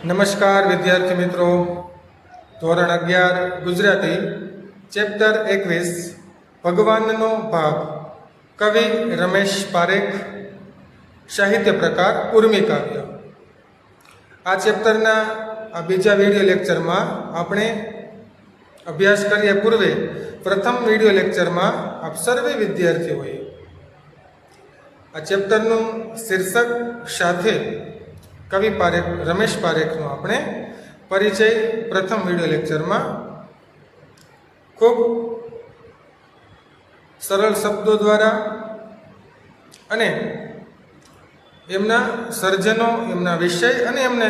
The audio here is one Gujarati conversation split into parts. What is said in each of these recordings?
નમસ્કાર વિદ્યાર્થી મિત્રો, ધોરણ 11 ગુજરાતી ચેપ્ટર 21 ભગવાનનો ભાગ, કવિ રમેશ પારેખ, સાહિત્ય પ્રકાર ઉર્મી કાવ્ય. આ ચેપ્ટરના આ બીજા વિડીયો લેક્ચરમાં આપણે અભ્યાસ કરીએ પૂર્વે પ્રથમ વિડીયો લેક્ચરમાં આપ સર્વે વિદ્યાર્થીઓએ આ ચેપ્ટરનું શીર્ષક સાથે કવિ પારેખ રમેશ પારેખનો આપણે પરિચય પ્રથમ વિડીયો લેક્ચરમાં ખૂબ સરળ શબ્દો દ્વારા અને એમના સર્જનો, એમના વિષય અને એમને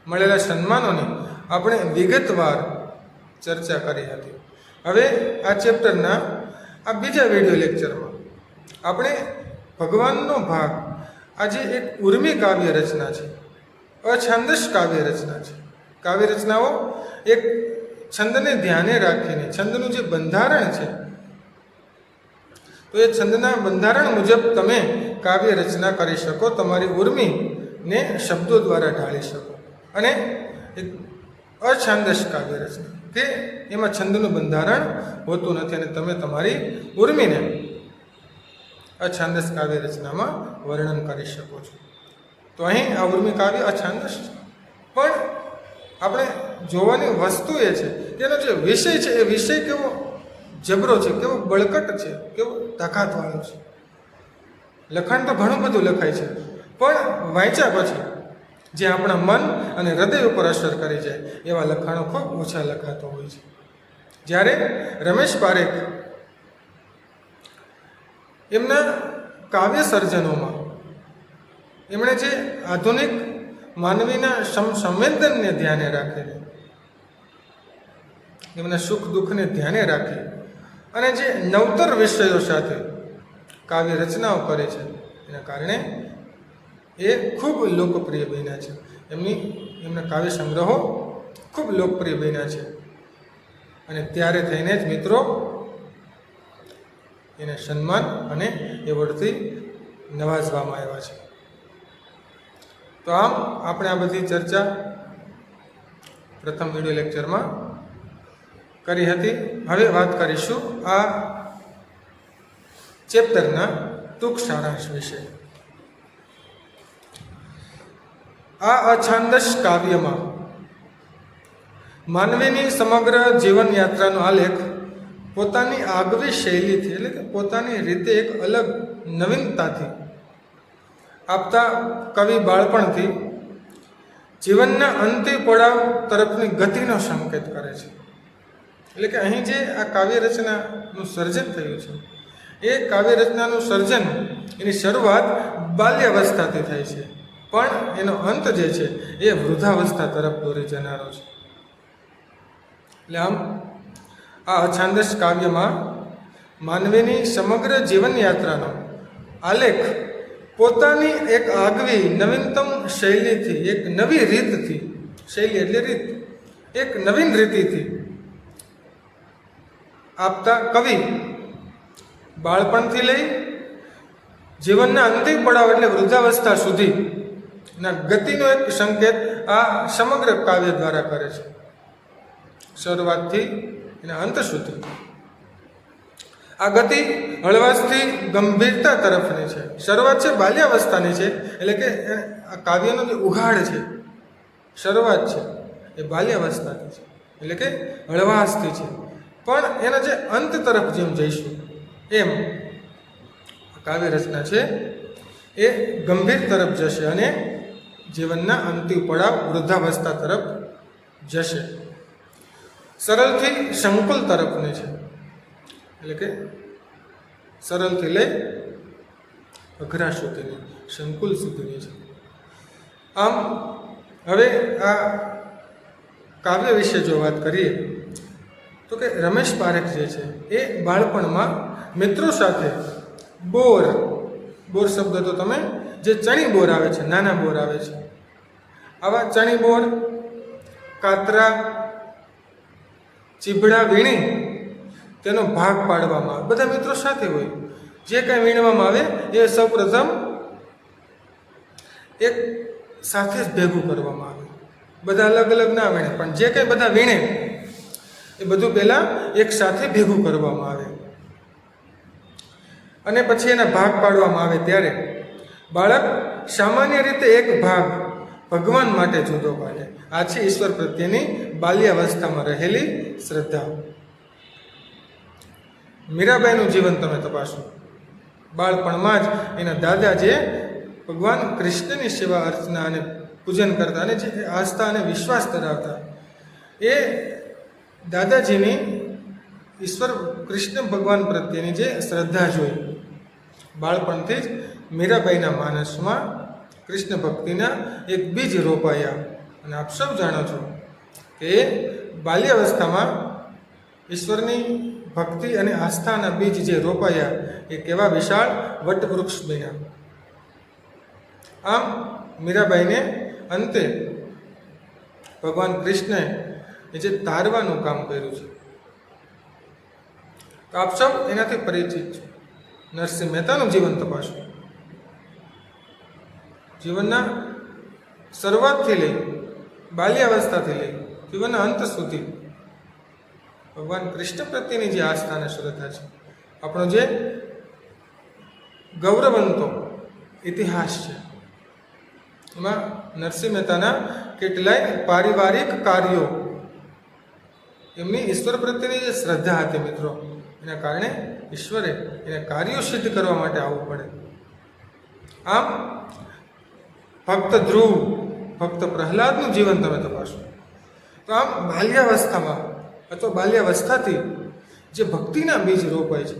મળેલા સન્માનોની આપણે વિગતવાર ચર્ચા કરી હતી. હવે આ ચેપ્ટરના આ બીજા વિડીયો લેક્ચરમાં આપણે ભગવાનનો ભાગ, આજે એક ઉર્મી કાવ્ય રચના છે, અછાંદસ કાવ્ય રચના છે. કાવ્ય રચનાઓ એક છંદને ધ્યાને રાખીને, છંદનું જે બંધારણ છે, તો એ છંદના બંધારણ મુજબ તમે કાવ્ય રચના કરી શકો, તમારી ઉર્મીને શબ્દો દ્વારા ઢાળી શકો. અને એક અછાંદસ કાવ્ય રચના કે એમાં છંદનું બંધારણ હોતું નથી અને તમે તમારી ઉર્મીને અછાંદસ કાવ્ય રચનામાં વર્ણન કરી શકો છો. તો અહીં આ ઉર્મી કાવ્ય અછાંદસ છે, પણ આપણે જોવાની વસ્તુ એ છે કે એનો જે વિષય છે એ વિષય કેવો જબરો છે, કેવો બળકટ છે, કેવો તાકાતવાળો છે. લખાણ તો ઘણું બધું લખાય છે, પણ વાંચ્યા પછી જે આપણા મન અને હૃદય ઉપર અસર કરી જાય એવા લખાણો ખૂબ ઓછા લખાતો હોય છે. જ્યારે રમેશ પારેખ એમના કાવ્ય સર્જનોમાં એમણે જે આધુનિક માનવીના સંવેદનને ધ્યાને રાખીને, એમના સુખ દુઃખને ધ્યાને રાખી અને જે નવતર વિષયો સાથે કાવ્ય રચનાઓ કરે છે, એના કારણે એ ખૂબ લોકપ્રિય બન્યા છે. એમના કાવ્ય સંગ્રહો ખૂબ લોકપ્રિય બન્યા છે અને ત્યારે થઈને જ મિત્રો એને સન્માન અને એવોર્ડથી નવાજવામાં આવ્યા છે. તો આમ આપણે આ બધી ચર્ચા પ્રથમ વિડીયો લેક્ચરમાં કરી હતી. હવે વાત કરીશું આ ચેપ્ટરના ટૂંક સારાંશ વિશે. આ અછાંદસ કાવ્યમાં માનવીની સમગ્ર જીવન યાત્રાનો આલેખ પોતાની આગવી શૈલીથી, એટલે કે પોતાની રીતે એક અલગ નવીનતાથી આપતા કવિ બાળપણથી જીવનના અંતિમ પડાવ તરફની ગતિનો સંકેત કરે છે. એટલે કે અહીં જે આ કાવ્ય રચનાનું સર્જન થયું છે, એ કાવ્ય રચનાનું સર્જન, એની શરૂઆત બાલ્યાવસ્થાથી થાય છે, પણ એનો અંત જે છે એ વૃદ્ધાવસ્થા તરફ દોરી જનારો છે. એટલે આમ આ અછાંદસ કાવ્યમાં માનવીની સમગ્ર જીવનયાત્રાનો આલેખ પોતાની એક આગવી નવીનતમ શૈલીથી, એક નવી રીતથી, શૈલી એટલે રીત, એક નવીન રીતિથી આપતા કવિ બાળપણથી લઈ જીવનના અંતિમ પડાવ એટલે વૃદ્ધાવસ્થા સુધી ના ગતિનો એક સંકેત આ સમગ્ર કાવ્ય દ્વારા કરે છે, શરૂઆતથી એના અંત સુધી. આ ગતિ હળવાશથી ગંભીરતા તરફની છે. શરૂઆત છે બાલ્યાવસ્થાની છે, એટલે કે આ કાવ્યનો જે ઉઘાડ છે, શરૂઆત છે એ બાલ્યાવસ્થાથી છે, એટલે કે હળવાશથી છે, પણ એના જે અંત તરફ જેમ જઈશું એમ કાવ્ય રચના છે એ ગંભીર તરફ જશે અને જીવનના અંતિમ પડાવ વૃદ્ધાવસ્થા તરફ જશે. સરળથી સંકુલ તરફની છે, એટલે કે સરળથી લઈ અઘરા સુધીની, સંકુલ સુધીની છે. આમ હવે આ કાવ્ય વિશે જો વાત કરીએ તો કે રમેશ પારેખ જે છે એ બાળપણમાં મિત્રો સાથે બોર શબ્દ તો તમે જે ચણી બોર આવે છે, નાના બોર આવે છે, આવા ચણી બોર, કાતરા, ચીભડા વીણી તેનો ભાગ પાડવામાં આવે. બધા મિત્રો સાથે હોય, જે કાંઈ વીણવામાં આવે એ સૌપ્રથમ એક સાથે જ ભેગું કરવામાં આવે. બધા અલગ અલગ ના વીણે, પણ જે કંઈ બધા વીણે એ બધું પહેલાં એક સાથે ભેગું કરવામાં આવે અને પછી એના ભાગ પાડવામાં આવે. ત્યારે બાળક સામાન્ય રીતે એક ભાગ ભગવાન માટે જુદો પાડે. આ છે ઈશ્વર પ્રત્યેની બાલ્યાવસ્થામાં રહેલી શ્રદ્ધા. મીરાબાઈનું જીવન તમે તપાસો. બાળપણમાં જ એના દાદા જે ભગવાન કૃષ્ણની સેવા અર્ચના અને પૂજન કરતા અને જે આસ્થા અને વિશ્વાસ ધરાવતા, એ દાદાજીની ઈશ્વર કૃષ્ણ ભગવાન પ્રત્યેની જે શ્રદ્ધા જોઈ બાળપણથી જ મીરાબાઈના માનસમાં કૃષ્ણ ભક્તિના એક બીજ રોપાયા. અને આપ સૌ જાણો છો કે બાલ્યાવસ્થામાં ઈશ્વરની ભક્તિ અને આસ્થાના બીજ જે રોપાયા એ કેવા વિશાળ વટવૃક્ષ બન્યા. આમ મીરાબાઈને અંતે ભગવાન કૃષ્ણએ જે તારવાનું કામ કર્યું છે. તો આપ સૌ એનાથી પરિચિત છો. નરસિંહ મહેતાનું જીવન તપાસો. જીવનના શરૂઆતથી લઈ બાલ્યાવસ્થાથી લઈ જીવનના અંત સુધી ભગવાન કૃષ્ણ પ્રત્યેની જે આસ્થા અને શ્રદ્ધા છે, આપણો જે ગૌરવંતો ઇતિહાસ છે, એમાં નરસિંહ મહેતાના કેટલાય પારિવારિક કાર્યો, એમની ઈશ્વર પ્રત્યેની જે શ્રદ્ધા હતી મિત્રો, એના કારણે ઈશ્વરે એને કાર્યો સિદ્ધ કરવા માટે આવવું પડે. આમ ભક્ત ધ્રુવ, ભક્ત પ્રહલાદનું જીવન તમે તપાસો તો આમ બાલ્યાવસ્થામાં અથવા બાલ્યાવસ્થાથી જે ભક્તિના બીજ રોપાય છે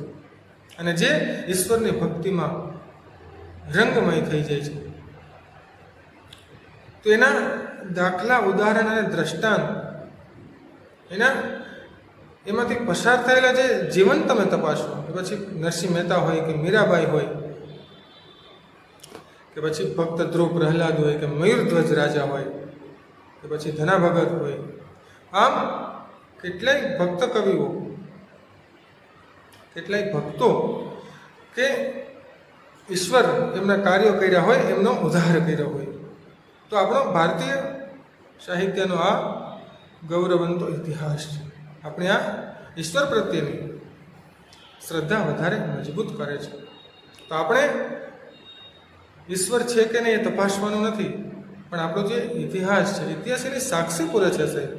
અને જે ઈશ્વરની ભક્તિમાં રંગમય થઈ જાય છે, તો એના દાખલા, ઉદાહરણ અને દ્રષ્ટાંત એમાંથી પસાર થયેલા જે જીવન તમે તપાસો, કે પછી નરસિંહ મહેતા હોય કે મીરાબાઈ હોય કે પછી ભક્ત ધ્રુવ પ્રહલાદ હોય કે મયુરધ્વજ રાજા હોય કે પછી ધના ભગત હોય, આમ કેટલાય ભક્ત કવિઓ, કેટલાય ભક્તો કે ઈશ્વર એમના કાર્યો કર્યા હોય, એમનો ઉદ્ધાર કર્યો હોય. તો આપણો ભારતીય સાહિત્યનો આ ગૌરવંતો ઇતિહાસ છે. આપણે આ ઈશ્વર પ્રત્યેની શ્રદ્ધા વધારે મજબૂત કરે છે. તો આપણે ઈશ્વર છે કે નહીં એ તપાસવાનું નથી, પણ આપણો જે ઇતિહાસ છે, ઇતિહાસ એની સાક્ષી પૂરે છે સાહેબ.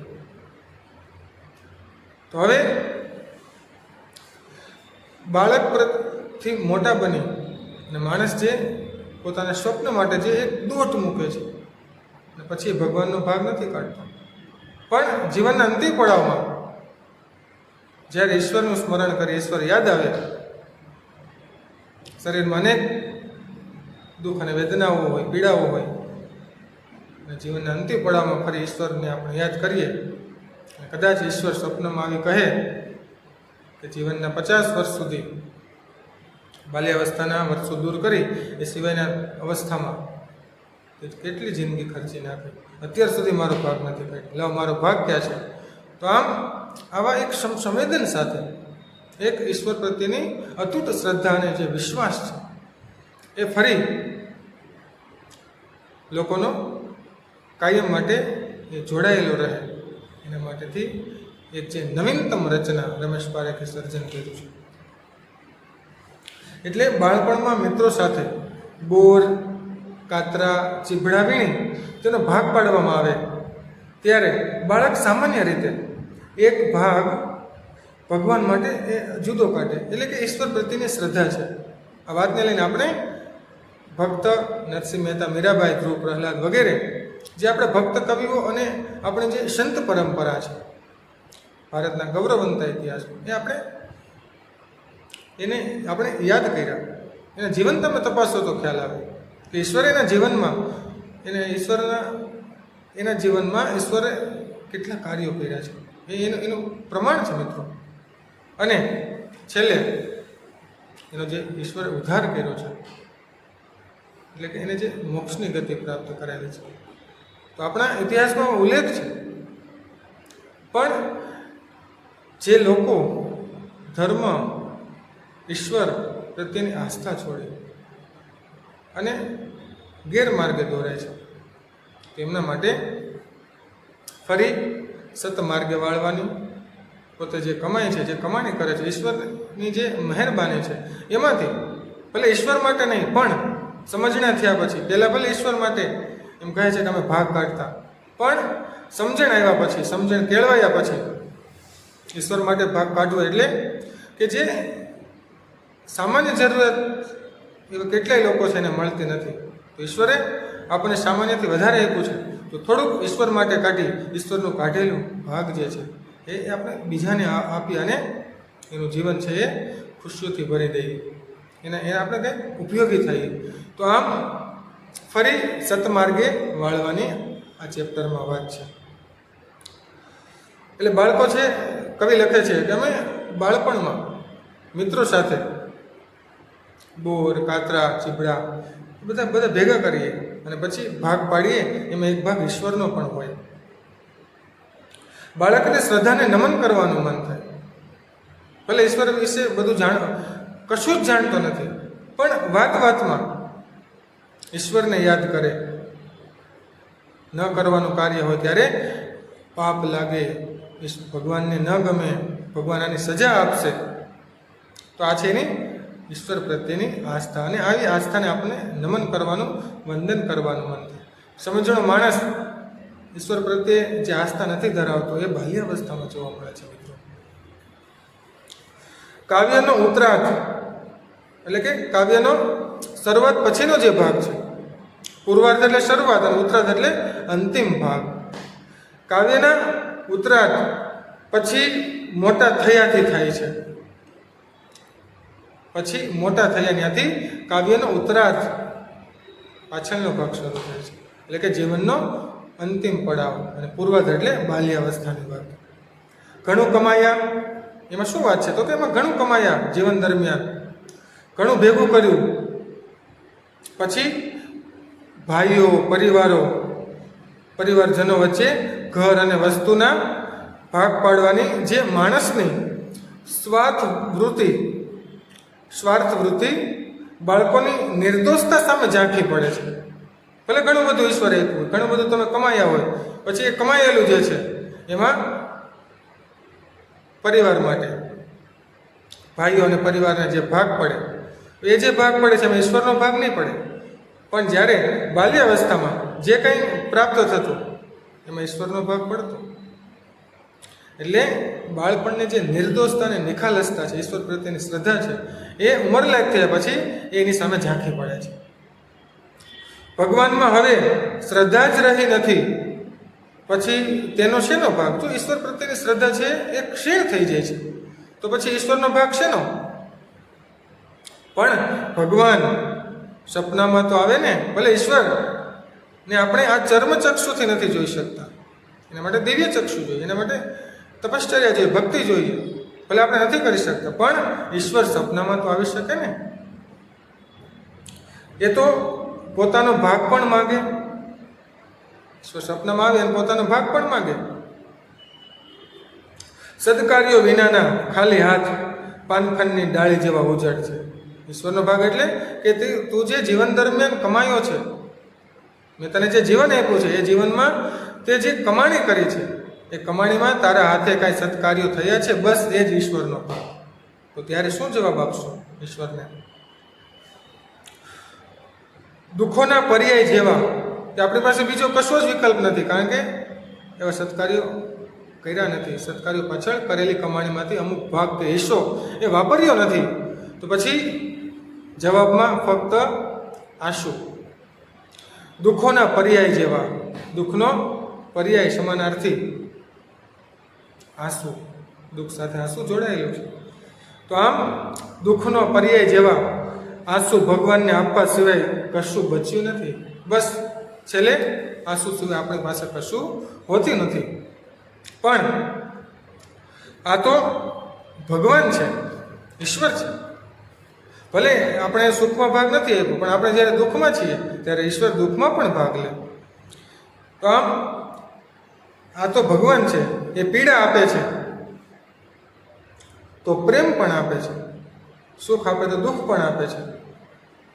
તો હવે બાળકથી મોટા બની અને માણસ જે પોતાના સ્વપ્ન માટે જે એક દોટ મૂકે છે અને પછી ભગવાનનો ભાગ નથી કાઢતો, પણ જીવનના અંતિમ પડાવમાં જ્યારે ઈશ્વરનું સ્મરણ કરી, ઈશ્વર યાદ આવે, શરીરમાં અનેક દુઃખ અને વેદનાઓ હોય, પીડાઓ હોય, અને જીવનના અંતિમ પડાવમાં ફરી ઈશ્વરને આપણે યાદ કરીએ અને કદાચ ઈશ્વર સ્વપ્નમાં આવી કહે કે જીવનના 50 વર્ષ સુધી બાલ્યાવસ્થાના વર્ષો દૂર કરી એ સિવાયના અવસ્થામાં કેટલી જિંદગી ખર્ચી નાખી, અત્યાર સુધી મારો ભાગ નથી કાઢ્યો, લાવ મારો ભાગ ક્યાં છે. તો આમ આવા એક સંવેદન સાથે એક ઈશ્વર પ્રત્યેની અતૂટ શ્રદ્ધા અને જે વિશ્વાસ છે એ ફરી લોકોનો કાયમ માટે એ જોડાયેલો રહે, એના માટેથી એક જે નવીનતમ રચના રમેશ પારેખે સર્જન કર્યું છે. એટલે બાળપણમાં મિત્રો સાથે બોર, કાતરા, ચીભડા વીણી તેનો ભાગ પાડવામાં આવે ત્યારે બાળક સામાન્ય રીતે એક ભાગ ભગવાન માટે એ જુદો કાઢે, એટલે કે ઈશ્વર પ્રત્યેની શ્રદ્ધા છે. આ વાતને લઈને આપણે ભક્ત નરસિંહ મહેતા, મીરાબાઈ, ધ્રુવ પ્રહલાદ વગેરે જે આપણે ભક્ત કવિઓ અને આપણે જે સંત પરંપરા છે, ભારતના ગૌરવવંતા ઇતિહાસ, એ એને આપણે યાદ કર્યા. એના જીવન તમે તપાસો તો ખ્યાલ આવે કે ઈશ્વરે એના જીવનમાં એના જીવનમાં ઈશ્વરે કેટલા કાર્યો કર્યા છે, એનું પ્રમાણ છે મિત્રો. અને છેલ્લે એનો જે ઈશ્વરે ઉદ્ધાર કર્યો છે, એટલે કે એને જે મોક્ષની ગતિ પ્રાપ્ત કરાવી છે, તો આપણા ઇતિહાસમાં ઉલ્લેખ છે. પણ જે લોકો ધર્મ, ઈશ્વર પ્રત્યેની આસ્થા છોડે અને ગેરમાર્ગે દોરાય છે, તેમના માટે ફરી સતમાર્ગે વાળવાની, પોતે જે કમાય છે, જે કમાણી કરે છે, ઈશ્વરની જે મહેરબાની છે એમાંથી, ભલે ઈશ્વર માટે નહીં પણ સમજણા થયા પછી, પહેલાં ભલે ઈશ્વર માટે એમ કહે છે કે અમે ભાગ કાઢતા, પણ સમજણ આવ્યા પછી, સમજણ કેળવાયા પછી ઈશ્વર માટે ભાગ કાઢવો એટલે કે જે સામાન્ય જરૂરિયાત એવા કેટલાય લોકો છે એને મળતી નથી, તો ઈશ્વરે આપણને સામાન્યથી વધારે આપ્યું છે, તો થોડુંક ઈશ્વર માટે કાઢી ઈશ્વરનું કાઢેલું ભાગ જે છે એ આપણે બીજાને આપી અને એનું જીવન છે એ ખુશીઓથી ભરી દઈએ, એ આપણે કંઈક ઉપયોગી થઈએ. તો આમ ફરી સતમાર્ગે વાળવાની આ ચેપ્ટરમાં વાત છે. એટલે બાળકો છે, કવિ લખે છે કે અમે બાળપણમાં મિત્રો સાથે બોર, કાતરા, ચીબડા બધા ભેગા કરીએ અને પછી ભાગ પાડીએ, એમાં એક ભાગ ઈશ્વરનો પણ હોય. બાળકને શ્રદ્ધાને નમન કરવાનું મન થાય, ભલે ઈશ્વર વિશે બધું કશું જ જાણતો નથી, પણ વાતમાં ઈશ્વરને યાદ કરે. ન કરવાનું કાર્ય હોય ત્યારે પાપ લાગે, ભગવાનને ન ગમે, ભગવાન આની સજા આપશે, તો આ છે એની ઈશ્વર પ્રત્યેની આસ્થા, અને આવી આસ્થાને આપણે નમન કરવાનું, વંદન કરવાનું મન થાય. સમજણો માણસ ઈશ્વર પ્રત્યે જે આસ્થા નથી ધરાવતો એ બાલ્યાવસ્થામાં જોવા મળે છે મિત્રો. કાવ્યનો ઉત્તરાર્ધ એટલે કે કાવ્યનો શરૂઆત પછીનો જે ભાગ છે, પૂર્વાર્ધ એટલે શરૂઆત અને ઉત્તરાર્ધ એટલે અંતિમ ભાગ. કાવ્યના ઉત્તરાર્ધ પછી મોટા થયાથી થાય છે, પછી મોટા થયા ત્યાંથી કાવ્યનો ઉત્તરાર્ધ પાછળનો ભાગ શરૂ થાય છે, એટલે કે જીવનનો અંતિમ પડાવ, અને પૂર્વાર્ધ એટલે બાલ્યાવસ્થાની વાત. ઘણું કમાયા, એમાં શું વાત છે? તો કે એમાં ઘણું કમાયા જીવન દરમિયાન, ઘણું ભેગું કર્યું, પછી ભાઈઓ, પરિવારજનો વચ્ચે ઘર અને વસ્તુના ભાગ પાડવાની જે માણસની સ્વાર્થ વૃત્તિ બાળકોની નિર્દોષતા સામે ઝાંખી પડે છે. ભલે ઘણું બધું ઈશ્વર આપ્યું, ઘણું બધું તમે કમાયા હોય, પછી એ કમાયેલું જે છે એમાં પરિવાર માટે, ભાઈઓ અને પરિવારને જે ભાગ પડે, એ જે ભાગ પડે છે એમાં ઈશ્વરનો ભાગ નહીં પડે. પણ જ્યારે બાલ્યાવસ્થામાં જે કંઈ પ્રાપ્ત થતું એમાં ઈશ્વરનો ભાગ પડતો. એટલે બાળપણને જે નિર્દોષતા અને નિખાલસતા છે, ઈશ્વર પ્રત્યેની શ્રદ્ધા છે, એ ઉંમરલાયક થયા પછી એની સામે ઝાંખી પડે છે. ભગવાનમાં હવે શ્રદ્ધા જ રહી નથી, પછી તેનો શેનો ભાગ? તો ઈશ્વર પ્રત્યેની શ્રદ્ધા છે એ ક્ષીણ થઈ જાય છે, તો પછી ઈશ્વરનો ભાગ શેનો? પણ ભગવાન સપનામાં તો આવે ને, ભલે ઈશ્વર ને આપણે આ ચર્મચક્ષુથી નથી જોઈ શકતા, એના માટે દિવ્ય ચક્ષુ જોઈએ, એના માટે તપશ્ચર્યા જોઈએ, ભક્તિ જોઈએ, ભલે આપણે નથી કરી શકતા, પણ ઈશ્વર સપનામાં તો આવી શકે ને. એ તો પોતાનો ભાગ પણ માગે, ઈશ્વર સપનામાં આવે અને પોતાનો ભાગ પણ માગે. સદકાર્યો વિનાના ખાલી હાથ પાનખંડની ડાળી જેવા ઉજળ છે. ઈશ્વરનો ભાગ એટલે કે તું જે જીવન દરમિયાન કમાયો છે, મેં તને જે જીવન આપ્યું છે, એ જીવનમાં તે જે કમાણી કરી છે, એ કમાણીમાં તારા હાથે કાંઈ સત્કાર્યો થયા છે, બસ એ જ ઈશ્વરનો ભાગ. તો ત્યારે શું જવાબ આપશો ઈશ્વરને? દુઃખોના પર્યાય જેવા, કે આપણી પાસે બીજો કશો જ વિકલ્પ નથી, કારણ કે એવા સત્કાર્યો કર્યા નથી, સત્કાર્યો પાછળ કરેલી કમાણીમાંથી અમુક ભાગ કે હિસ્સો એ વાપર્યો નથી, તો પછી જવાબમાં ફક્ત આંસુ. દુઃખોના પર્યાય જેવા, દુઃખનો પર્યાય સમાનાર્થી આંસુ, દુઃખ સાથે આંસુ જોડાયેલું છે. તો આમ દુઃખનો પર્યાય જેવા આંસુ ભગવાનને આપવા સિવાય કશું બચ્યું નથી. બસ છેલ્લે આંસુ સિવાય આપણી પાસે કશું હોતું નથી. પણ આ તો ભગવાન છે, ઈશ્વર છે. ભલે આપણે સુખમાં ભાગ નથી આપ્યો, પણ આપણે જ્યારે દુઃખમાં છીએ ત્યારે ઈશ્વર દુઃખમાં પણ ભાગ લે. તો આમ આ તો ભગવાન છે, એ પીડા આપે છે તો પ્રેમ પણ આપે છે, સુખ આપે તો દુઃખ પણ આપે છે.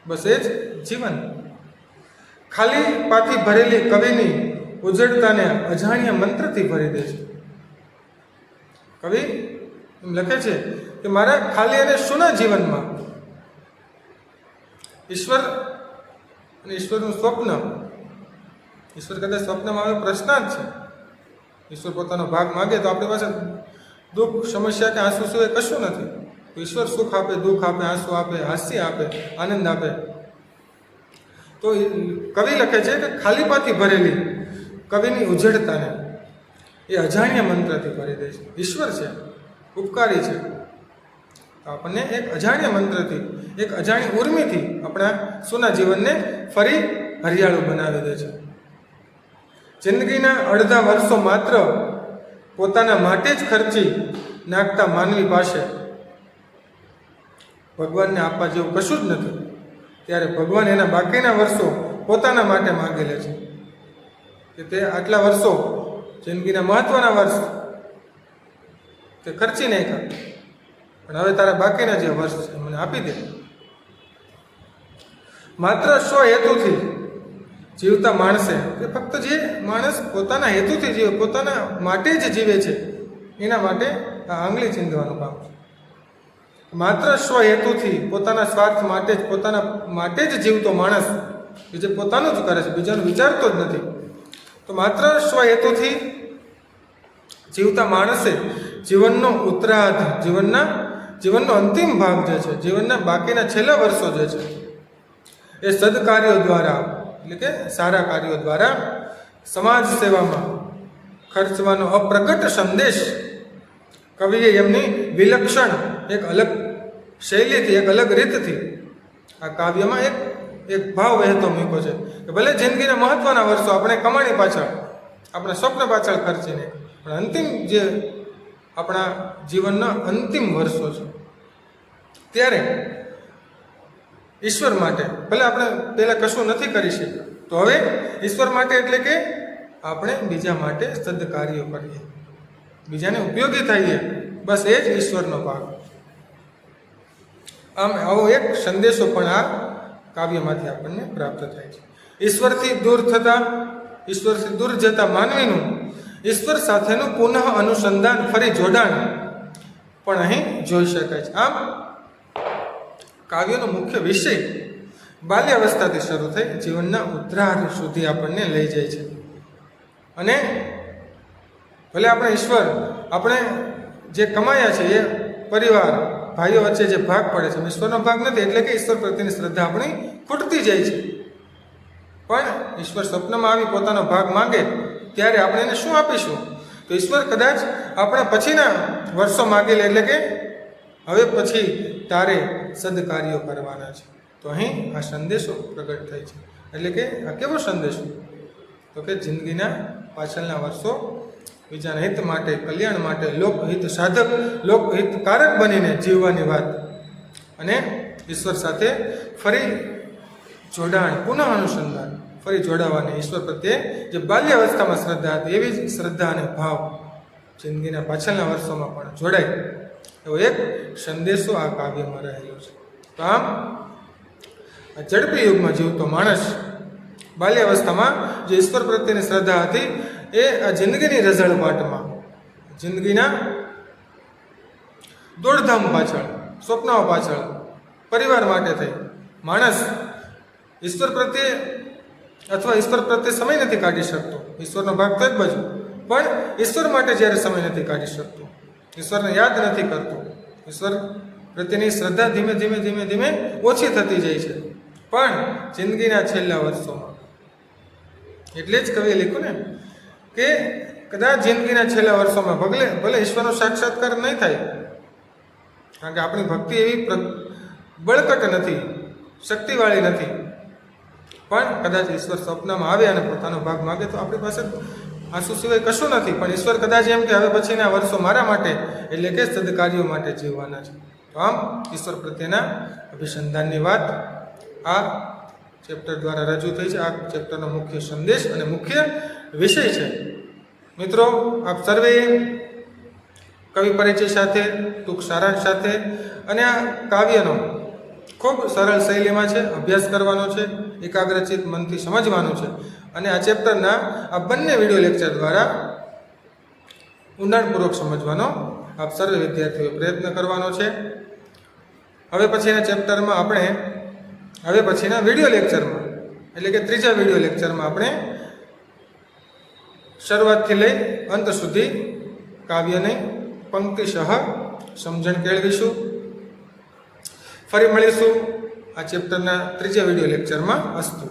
બસ એ જ જીવન. ખાલી પાથી ભરેલી કવિની ઉજળતાને અજાણ્યા મંત્રથી ભરી દે છે. કવિ એમ લખે છે કે મારા ખાલી અને શૂન્ય જીવનમાં ઈશ્વર અને ઈશ્વરનું સ્વપ્ન, ઈશ્વર કદાચ સ્વપ્નમાં આવે પ્રશ્ન જ છે. ઈશ્વર પોતાનો ભાગ માગે તો આપણી પાસે દુઃખ, સમસ્યા કે આંસુ સિવાય કશું નથી. ઈશ્વર સુખ આપે, દુઃખ આપે, આંસુ આપે, હાસ્ય આપે, આનંદ આપે. તો કવિ લખે છે કે ખાલીપાથી ભરેલી કવિની ઉજળતાને એ અજાણ્યા મંત્રથી ભરી દે છે. ઈશ્વર છે, ઉપકારી છે. તો આપણને એક અજાણ્યા મંત્રથી, એક અજાણી ઉર્મિથી આપણા સૂના જીવનને ફરી હરિયાળું બનાવી દે છે. જિંદગીના અડધા વર્ષો માત્ર પોતાના માટે જ ખર્ચી નાખતા માનવી પાસે ભગવાનને આપવા જેવું કશું જ નથી. ત્યારે ભગવાન એના બાકીના વર્ષો પોતાના માટે માગી લે છે કે તે આટલા વર્ષો જિંદગીના મહત્વના વર્ષ તે ખર્ચી નાખ્યા, પણ હવે તારા બાકીના જે વર્ષ છે મને આપી દે. માત્ર સ્વ હેતુથી જીવતા માણસે, કે ફક્ત જે માણસ પોતાના હેતુથી જીવે, પોતાના માટે જ જીવે છે, એના માટે આ આંગળી ચીંધવાનું કામ છે. માત્ર સ્વ હેતુથી, પોતાના સ્વાર્થ માટે જ, પોતાના માટે જ જીવતો માણસ કે જે પોતાનું જ કરે છે, બીજાનું વિચારતો જ નથી, તો માત્ર સ્વ હેતુથી જીવતા માણસે જીવનનો ઉત્તરાર્ધ, જીવનનો અંતિમ ભાગ જે છે, જીવનના બાકીના છેલ્લા વર્ષો જે છે એ સદકાર્યો દ્વારા, એટલે કે સારા કાર્યો દ્વારા સમાજ સેવામાં ખર્ચવાનો અપ્રગટ સંદેશ કવિએ એમની વિલક્ષણ એક અલગ શૈલીથી, એક અલગ રીતથી આ કાવ્યમાં એક ભાવ વહેતો મૂક્યો છે કે ભલે જિંદગીના મહત્વના વર્ષો આપણે કમાણી પાછળ, આપણા સ્વપ્ન પાછળ ખર્ચીને, પણ અંતિમ જે આપણા જીવનના અંતિમ વર્ષો છે ત્યારે ઈશ્વર માટે, ભલે આપણે પહેલાં કશું નથી કરી શક્યા, તો હવે ઈશ્વર માટે, એટલે કે આપણે બીજા માટે સદકાર્યો કરીએ, બીજાને ઉપયોગી થઈએ, બસ એ જ ઈશ્વરનો ભાગ. આમ આવો એક સંદેશો પણ આ કાવ્યમાંથી આપણને પ્રાપ્ત થાય છે. ઈશ્વરથી દૂર જતા માનવીનું ઈશ્વર સાથેનું પુનઃ અનુસંધાન, ફરી જોડાણ પણ અહીં જોઈ શકાય છે. આમ કાવ્યનો મુખ્ય વિષય બાલ્યાવસ્થાથી શરૂ થઈ જીવનના ઉત્તરાર્ધ સુધી આપણને લઈ જાય છે. અને ભલે આપણે જે કમાયા છે એ પરિવાર, ભાઈઓ વચ્ચે જે ભાગ પડે છે, ઈશ્વરનો ભાગ નથી, એટલે કે ઈશ્વર પ્રત્યેની શ્રદ્ધા આપણી ખૂટતી જાય છે. પણ ઈશ્વર સ્વપ્નમાં આવી પોતાનો ભાગ માંગે ત્યારે આપણે એને શું આપીશું? તો ઈશ્વર કદાચ આપણા પછીના વર્ષો માગી લે, એટલે કે હવે પછી તારે સદકાર્યો કરવાના છે. તો અહીં આ સંદેશો પ્રગટ થાય છે. એટલે કે આ કેવો સંદેશો? તો કે જિંદગીના પાછળના વર્ષો બીજાના હિત માટે, કલ્યાણ માટે, લોકહિત સાધક, લોકહિતકારક બનીને જીવવાની વાત, અને ઈશ્વર સાથે ફરી જોડાણ, પુનઃ અનુસંધાન, ફરી જોડાવાની, ઈશ્વર પ્રત્યે જે બાલ્યાવસ્થામાં શ્રદ્ધા હતી એવી જ શ્રદ્ધા અને ભાવ જિંદગીના પાછળના વર્ષોમાં પણ જોડાય, એવો એક સંદેશો આ કાવ્યમાં રહેલો છે. તો આમ આ ઝડપી યુગમાં જીવતો માણસ બાલ્યાવસ્થામાં જે ઈશ્વર પ્રત્યેની શ્રદ્ધા હતી એ આ જિંદગીની રઝળપાટમાં, જિંદગીના દોડધામ પાછળ, સ્વપ્નાઓ પાછળ, પરિવાર માટે થઈ માણસ ઈશ્વર પ્રત્યે સમય નથી કાઢી શકતો. ઈશ્વરનો ભાગ તો એક બાજુ, પણ ઈશ્વર માટે જ્યારે સમય નથી કાઢી શકતો, ઈશ્વરને યાદ નથી કરતો, ઈશ્વર પ્રત્યેની શ્રદ્ધા ધીમે ધીમે ઓછી થતી જાય છે. પણ જિંદગીના છેલ્લા વર્ષોમાં, એટલે જ કવિએ લખ્યું ને કે કદાચ જિંદગીના છેલ્લા વર્ષોમાં ભલે ઈશ્વરનો સાક્ષાત્કાર નહીં થાય, કારણ કે આપણી ભક્તિ એવી બળકટ નથી, શક્તિવાળી નથી, પણ કદાચ ઈશ્વર સ્વપ્નમાં આવે અને પોતાનો ભાગ માગે તો આપણી પાસે આંસુ સિવાય કશું નથી. પણ ઈશ્વર કદાચ એમ કે હવે પછીના વર્ષો મારા માટે, એટલે કે સદકાર્યો માટે જીવવાના છે. તો આમ ઈશ્વર પ્રત્યેના અભિસંધાનની વાત આ ચેપ્ટર દ્વારા રજૂ થઈ છે. આ ચેપ્ટરનો મુખ્ય સંદેશ અને મુખ્ય વિષય છે. મિત્રો, આપ સર્વેએ કવિ પરિચય સાથે, ટૂંક સારાંશ સાથે, અને આ કાવ્યનો ખૂબ સરળ શૈલીમાં છે, અભ્યાસ કરવાનો છે. એકાગ્રચિત મનથી સમજવાનું છે અને આ ચેપ્ટરના આ બંને વિડીયો લેક્ચર દ્વારા ઊંડાણપૂર્વક સમજવાનો આપ સર્વે વિદ્યાર્થીઓએ પ્રયત્ન કરવાનો છે. હવે પછીના ચેપ્ટરમાં આપણે હવે પછીના વિડીયો લેક્ચરમાં એટલે કે ત્રીજા વિડીયો લેક્ચરમાં આપણે શરૂઆતથી લઈ અંત સુધી કાવ્યની પંક્તિશઃ સમજણ કેળવીશું. ફરી મળીશું આ ચેપ્ટરના ત્રીજા વિડીયો લેક્ચરમાં. અસ્તુ.